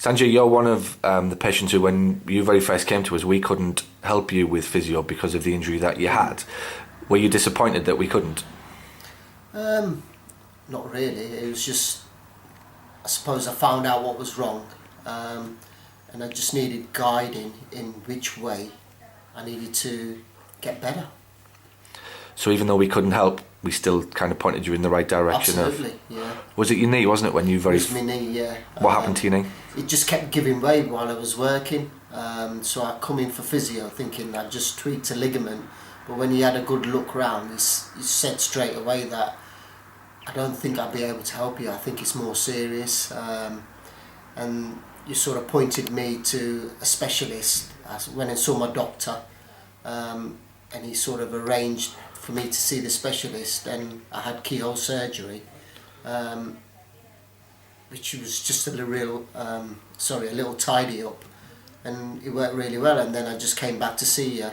Sanjay, you're one of the patients who, when you very first came to us, we couldn't help you with physio because of the injury that you had. Were you disappointed that we couldn't? Not really. It was just, I suppose I found out what was wrong, and I just needed guiding in which way I needed to get better. So even though we couldn't help, we still kind of pointed you in the right direction. Absolutely, yeah. Was it your knee, wasn't it, when you very... It was my knee, yeah. What happened to your knee? It just kept giving way while I was working. So I come in for physio thinking I just tweaked a ligament, but when he had a good look round, he said straight away that I don't think I'd be able to help you. I think it's more serious. And you sort of pointed me to a specialist. I went and saw my doctor, and he sort of arranged for me to see the specialist, and I had keyhole surgery, which was just a little tidy up, and it worked really well. And then I just came back to see you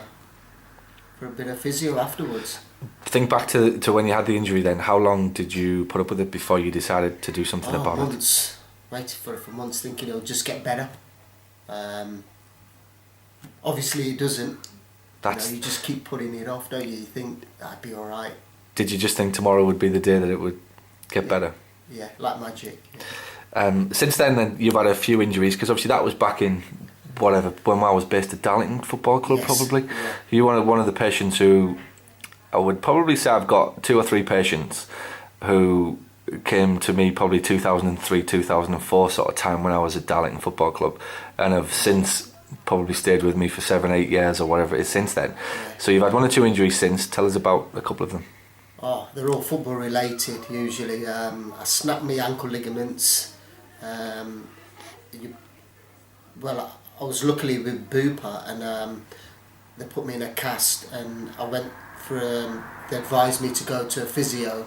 for a bit of physio afterwards. Think back to when you had the injury then. How long did you put up with it before you decided to do something about months. Waited for it for months, thinking it'll just get better. Obviously it doesn't. You just keep putting it off, don't you? You think I'd be alright. Did you just think tomorrow would be the day that it would get better? Yeah, like magic. Yeah. Since then you've had a few injuries, because obviously that was back in when I was based at Darlington Football Club. Yes, probably. Yeah. You were one of the patients who, I would probably say I've got 2 or 3 patients who came to me probably 2003, 2004 sort of time when I was at Darlington Football Club, and have since probably stayed with me for 7, 8 years or whatever it is since then. Yeah. So you've had 1 or 2 injuries since. Tell us about a couple of them. They're all football related usually. I snapped my ankle ligaments. I was luckily with Bupa, and they put me in a cast, and I went for they advised me to go to a physio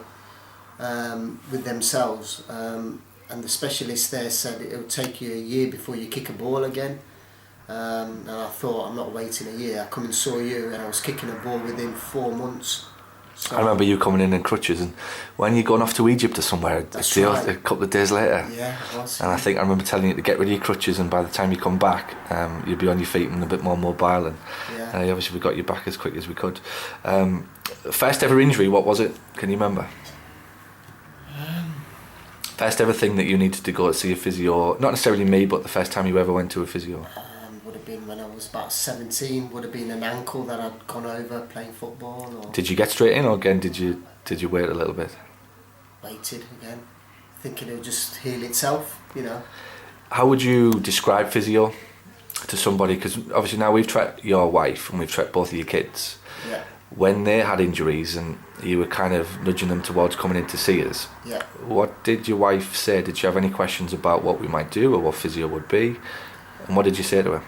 with themselves, and the specialist there said it would take you a year before you kick a ball again. And I thought, I'm not waiting a year. I come and saw you, and I was kicking a ball within 4 months. So, I remember you coming in crutches, and when you're going off to Egypt or somewhere, a couple of days later. Yeah, it was. And I think I remember telling you to get rid of your crutches, and by the time you come back, you'd be on your feet and a bit more mobile. And obviously we got you back as quick as we could. First ever injury, what was it? Can you remember? First ever thing that you needed to go to see a physio, not necessarily me, but the first time you ever went to a physio? Would have been when I was about 17. Would have been an ankle that I'd gone over playing football. Or did you get straight in, or again did you wait a little bit? Waited again, thinking it would just heal itself, How would you describe physio to somebody? Because obviously now we've tracked your wife and we've tracked both of your kids. Yeah. When they had injuries and you were kind of nudging them towards coming in to see us, what did your wife say? Did she have any questions about what we might do or what physio would be? And what did you say to her?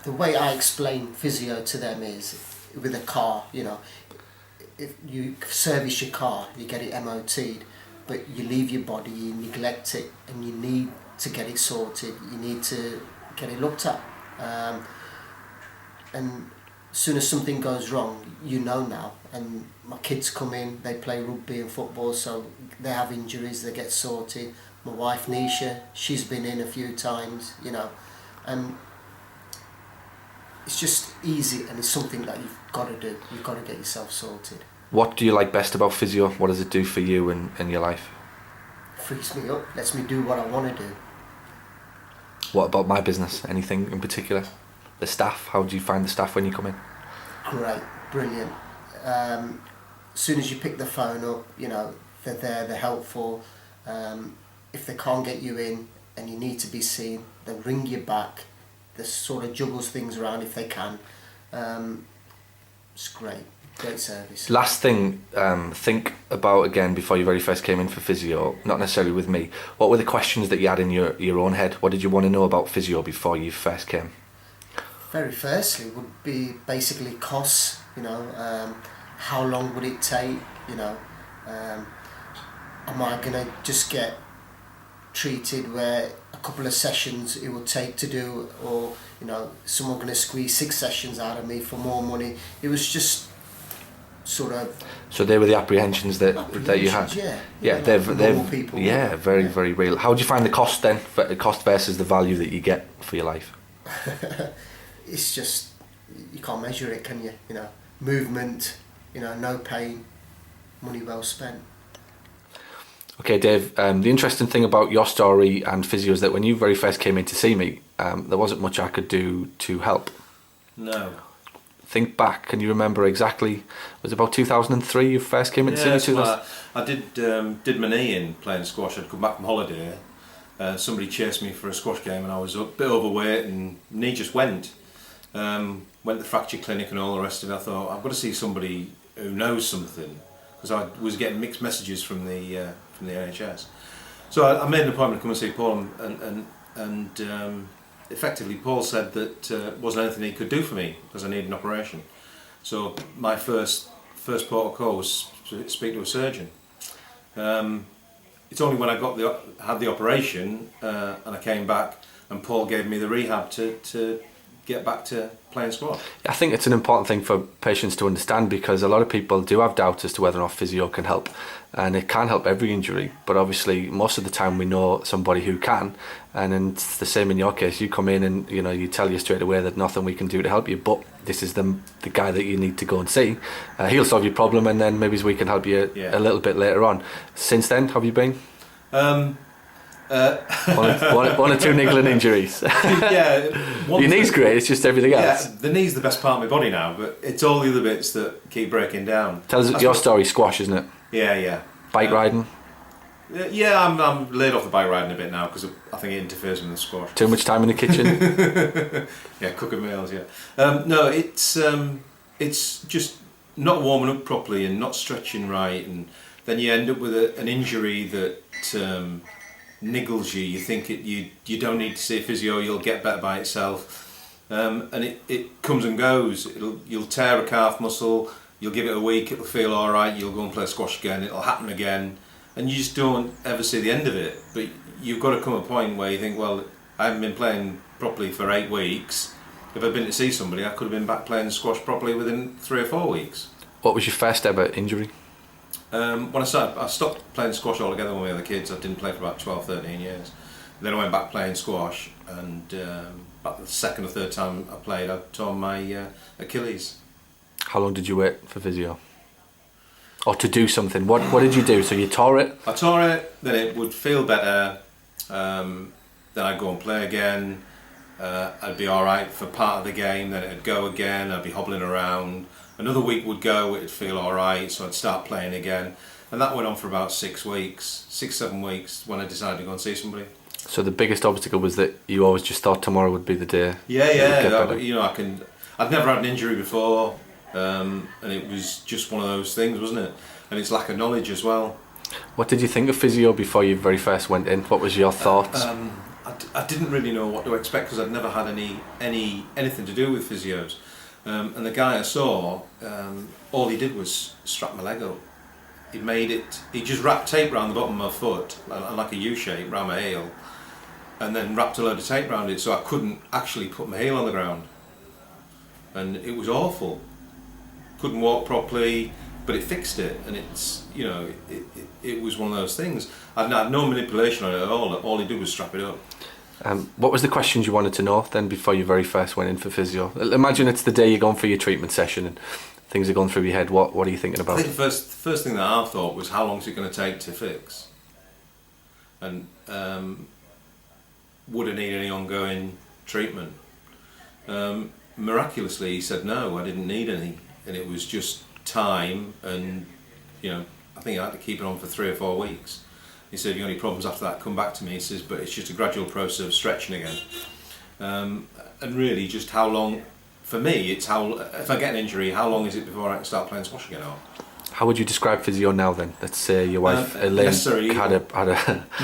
The way I explain physio to them is with a car, if you service your car, you get it MOT'd, but you leave your body, you neglect it, and you need to get it sorted, you need to get it looked at. And as soon as something goes wrong, now. And my kids come in, they play rugby and football, so they have injuries, they get sorted. My wife Nisha, she's been in a few times, and it's just easy, and it's something that you've got to do. You've got to get yourself sorted. What do you like best about physio? What does it do for you and your life? It frees me up, lets me do what I want to do. What about my business? Anything in particular? The staff, how do you find the staff when you come in? Great, brilliant. As soon as you pick the phone up, they're there, they're helpful. If they can't get you in and you need to be seen, they'll ring you back. They sort of juggles things around if they can. It's great service. Last thing, think about again before you very first came in for physio, not necessarily with me, what were the questions that you had in your own head? What did you want to know about physio before you first came? Very firstly would be basically costs, how long would it take, am I going to just get treated where a couple of sessions it will take to do, or someone going to squeeze 6 sessions out of me for more money. It was just sort of. So they were the apprehensions that you had. Yeah, they're people. very real. How do you find the cost then? The cost versus the value that you get for your life? It's just, you can't measure it, can you? You know, movement. You know, no pain, money well spent. Okay, Dave, the interesting thing about your story and Physio is that when you very first came in to see me, there wasn't much I could do to help. No. Think back, can you remember exactly, it was about 2003 you first came in to see me? I did my knee in playing squash. I'd come back from holiday, somebody chased me for a squash game and I was a bit overweight and knee just went. Went to the fracture clinic and all the rest of it. I thought, I've got to see somebody who knows something, because I was getting mixed messages from the NHS. So I made an appointment to come and see Paul, and effectively Paul said that it wasn't anything he could do for me because I needed an operation. So my first port of call was to speak to a surgeon. It's only when I had the operation and I came back and Paul gave me the rehab to get back to playing squash. I think it's an important thing for patients to understand, because a lot of people do have doubts as to whether or not physio can help, and it can't help every injury, but obviously most of the time we know somebody who can, and then it's the same in your case. You come in and you tell you straight away that nothing we can do to help you, but this is the guy that you need to go and see. He'll solve your problem, and then maybe we can help you a little bit later on. Since then, have you been? One or two niggling injuries. Your knee's great, it's just everything else. Yeah, the knee's the best part of my body now, but it's all the other bits that keep breaking down. Tell us your story. Squash, isn't it? Yeah. Bike riding? Yeah, I'm laid off the bike riding a bit now because I think it interferes with the squash. Too much time in the kitchen? Yeah, cooking meals, yeah. No, it's just not warming up properly and not stretching right, and then you end up with an injury that niggles you. You think you don't need to see a physio, you'll get better by itself, and it comes and goes. You'll tear a calf muscle, you'll give it a week, it'll feel alright, you'll go and play squash again, it'll happen again, and you just don't ever see the end of it. But you've got to come to a point where you think, well, I haven't been playing properly for 8 weeks. If I'd been to see somebody, I could have been back playing squash properly within 3 or 4 weeks. What was your first ever injury? When I stopped playing squash altogether when we were kids. I didn't play for about 12, 13 years. Then I went back playing squash, and about the second or third time I played, I tore my Achilles. How long did you wait for physio? Or to do something? What did you do? So you tore it? I tore it, then it would feel better, then I'd go and play again, I'd be alright for part of the game, then it'd go again, I'd be hobbling around. Another week would go, it'd feel alright, so I'd start playing again. And that went on for about 6 weeks, 7 weeks, when I decided to go and see somebody. So the biggest obstacle was that you always just thought tomorrow would be the day? I'd never had an injury before, and it was just one of those things, wasn't it? And it's lack of knowledge as well. What did you think of physio before you very first went in? What was your thoughts? I didn't really know what to expect because I'd never had anything to do with physios. And the guy I saw, all he did was strap my leg up. He just wrapped tape around the bottom of my foot, like a U shape, around my heel, and then wrapped a load of tape around it so I couldn't actually put my heel on the ground. And it was awful. Couldn't walk properly, but it fixed it, and it was one of those things. I'd had no manipulation on it at all he did was strap it up. What was the questions you wanted to know then before you very first went in for physio? Imagine it's the day you're going for your treatment session and things are going through your head. What are you thinking about? I think the first thing that I thought was, how long is it going to take to fix? And would I need any ongoing treatment? Miraculously, he said no, I didn't need any, and it was just time, and I think I had to keep it on for 3 or 4 weeks. He said, if you have any problems after that, come back to me. He says, but it's just a gradual process of stretching again. And really, just how long, for me, it's if I get an injury, how long is it before I can start playing squash again? How would you describe physio now then? Let's say your wife Elaine had a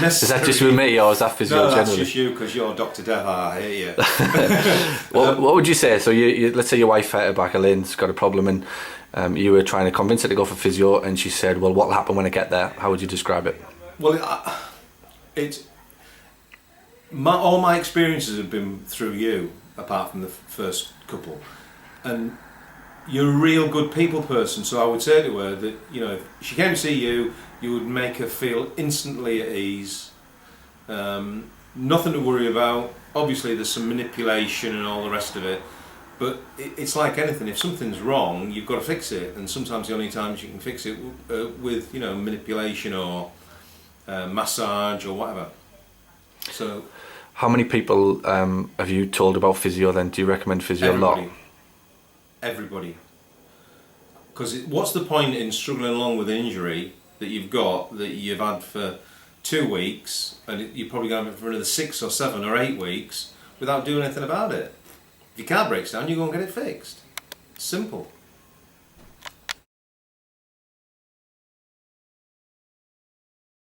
is that just with me, or is that physio generally? No, that's just you, because you're Dr. Death, I hear you. What would you say? So you let's say your wife hurt her back, Elaine's got a problem, and you were trying to convince her to go for physio, and she said, well, what'll happen when I get there? How would you describe it? Well, all my experiences have been through you, apart from the first couple, and you're a real good people person. So I would say to her that, you know, if she came to see you, you would make her feel instantly at ease. Nothing to worry about. Obviously there's some manipulation and all the rest of it, but it's like anything. If something's wrong, you've got to fix it, and sometimes the only times you can fix it with, you know, manipulation or massage or whatever. So how many people have you told about physio then? Do you recommend physio a lot? Everybody. Because what's the point in struggling along with an injury that you've got, that you've had for 2 weeks, and you're probably going for another 6 or 7 or 8 weeks without doing anything about it? If your car breaks down, you go and get it fixed. Simple.